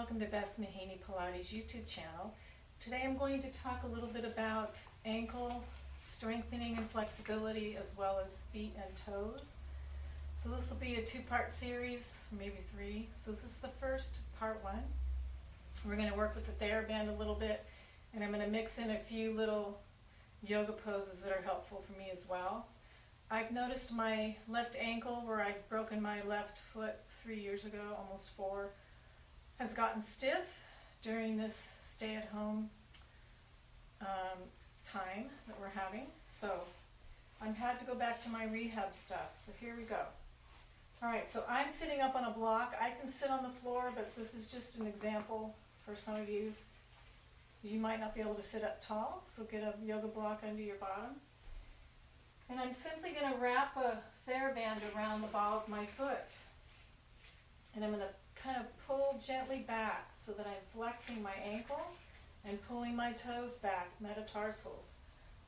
welcome to Bess Mahaney Pilates YouTube channel. Today I'm going to talk a little bit about ankle strengthening and flexibility as well as feet and toes. So this will be a two-part series, maybe three. So this is the first part one. We're going to work with the TheraBand a little bit, and I'm going to mix in a few little yoga poses that are helpful for me as well. I've noticed my left ankle, where I've broken my left foot 3 years ago, almost 4, has gotten stiff during this stay-at-home time that we're having. So I've had to go back to my rehab stuff. So here we go. All right, so I'm sitting up on a block. I can sit on the floor, but this is just an example for some of you. You might not be able to sit up tall, so get a yoga block under your bottom. And I'm simply going to wrap a TheraBand around the ball of my foot. And I'm going to kind of pull gently back so that I'm flexing my ankle and pulling my toes back, metatarsals.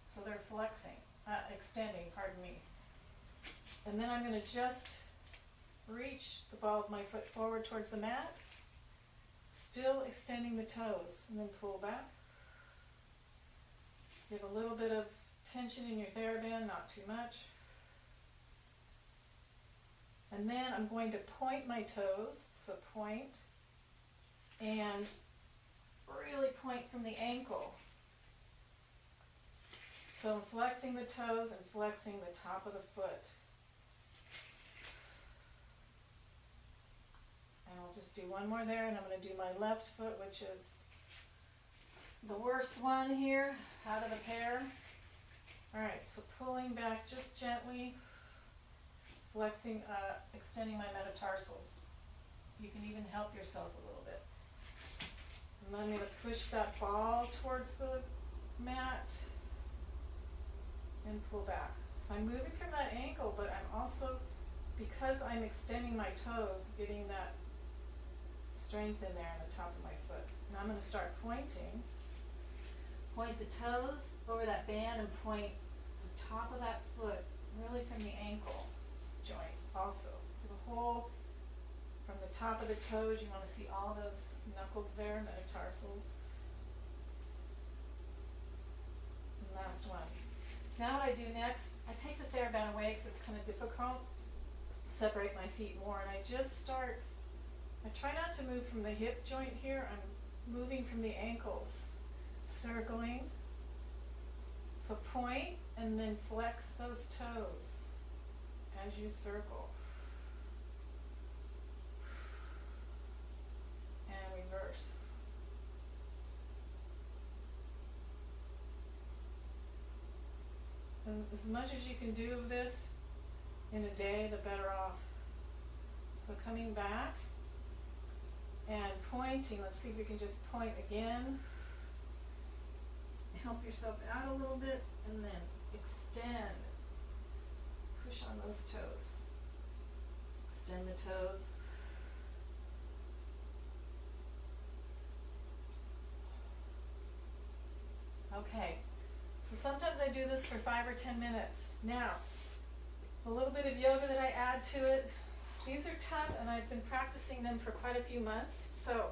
So they're extending, pardon me. And then I'm going to just reach the ball of my foot forward towards the mat, still extending the toes, and then pull back. Give a little bit of tension in your TheraBand, not too much. And then I'm going to point my toes, so point, and really point from the ankle. So I'm flexing the toes and flexing the top of the foot. And I'll just do one more there, and I'm going to do my left foot, which is the worst one here, out of the pair. All right, so pulling back just gently, flexing, extending my metatarsals. You can even help yourself a little bit. And then I'm going to push that ball towards the mat and pull back. So I'm moving from that ankle, but I'm also, because I'm extending my toes, getting that strength in there on the top of my foot. Now I'm going to start pointing. Point the toes over that band and point the top of that foot really from the ankle joint also. So the whole, from the top of the toes, you want to see all those knuckles there, metatarsals. And last one. Now what I do next, I take the TheraBand away because it's kind of difficult. Separate my feet more, and I just start, I try not to move from the hip joint here. I'm moving from the ankles, circling. So point and then flex those toes as you circle. And reverse. And as much as you can do of this in a day, the better off. So coming back and pointing. Let's see if we can just point again. Help yourself out a little bit and then extend. Push on those toes. Extend the toes. Okay, so sometimes I do this for 5 or 10 minutes. Now, a little bit of yoga that I add to it. These are tough, and I've been practicing them for quite a few months. So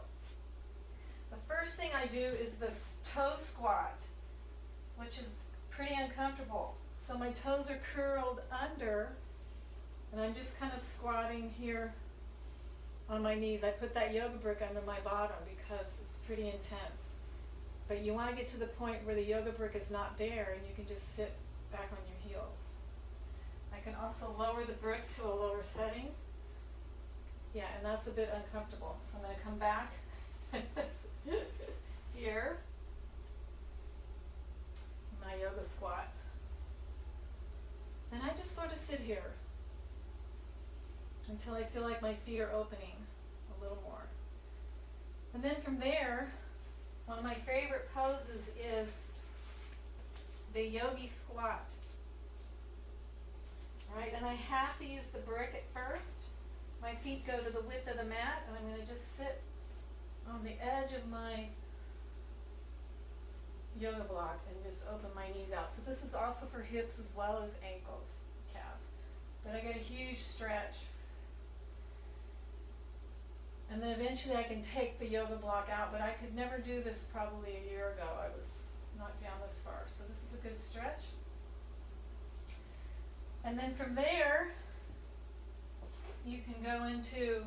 the first thing I do is this toe squat, which is pretty uncomfortable. So my toes are curled under, and I'm just kind of squatting here on my knees. I put that yoga brick under my bottom because it's pretty intense. But you want to get to the point where the yoga brick is not there and you can just sit back on your heels. I can also lower the brick to a lower setting. Yeah, and that's a bit uncomfortable. So I'm going to come back here. My yoga squat. And I just sort of sit here until I feel like my feet are opening a little more. And then from there, one of my favorite poses is the yogi squat. All right, and I have to use the brick at first. My feet go to the width of the mat, and I'm going to just sit on the edge of my yoga block and just open my knees out. So this is also for hips as well as ankles, calves. But I get a huge stretch. And then eventually I can take the yoga block out, but I could never do this probably a year ago. I was not down this far. So this is a good stretch. And then from there, you can go into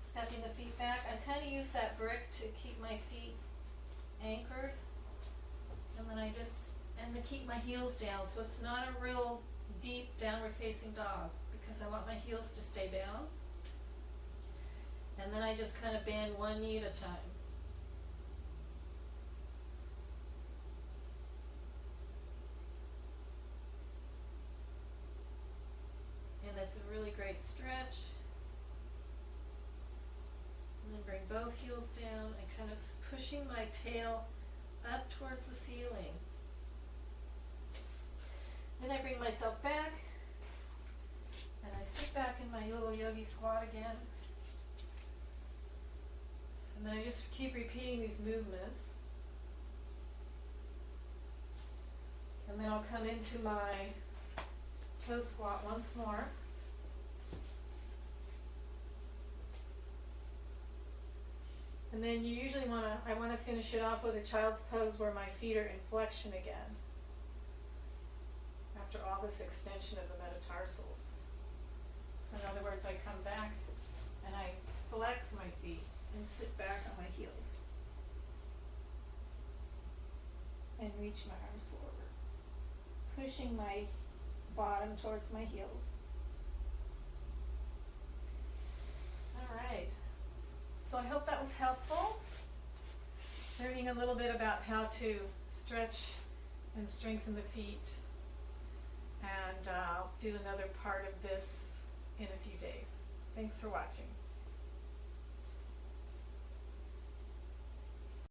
stepping the feet back. I kind of use that brick to keep my feet anchored. And then to keep my heels down. So it's not a real deep downward facing dog because I want my heels to stay down. And then I just kind of bend one knee at a time. And that's a really great stretch. And then bring both heels down and kind of pushing my tail up towards the ceiling. Then I bring myself back and I sit back in my little yogi squat again. And then I just keep repeating these movements. And then I'll come into my toe squat once more. And then you usually I want to finish it off with a child's pose where my feet are in flexion again. After all this extension of the metatarsals. So in other words, I come back and I flex my feet and sit back on my heels. And reach my arms forward. Pushing my bottom towards my heels. All right. So I hope that was helpful. Learning a little bit about how to stretch and strengthen the feet. And I'll do another part of this in a few days. Thanks for watching.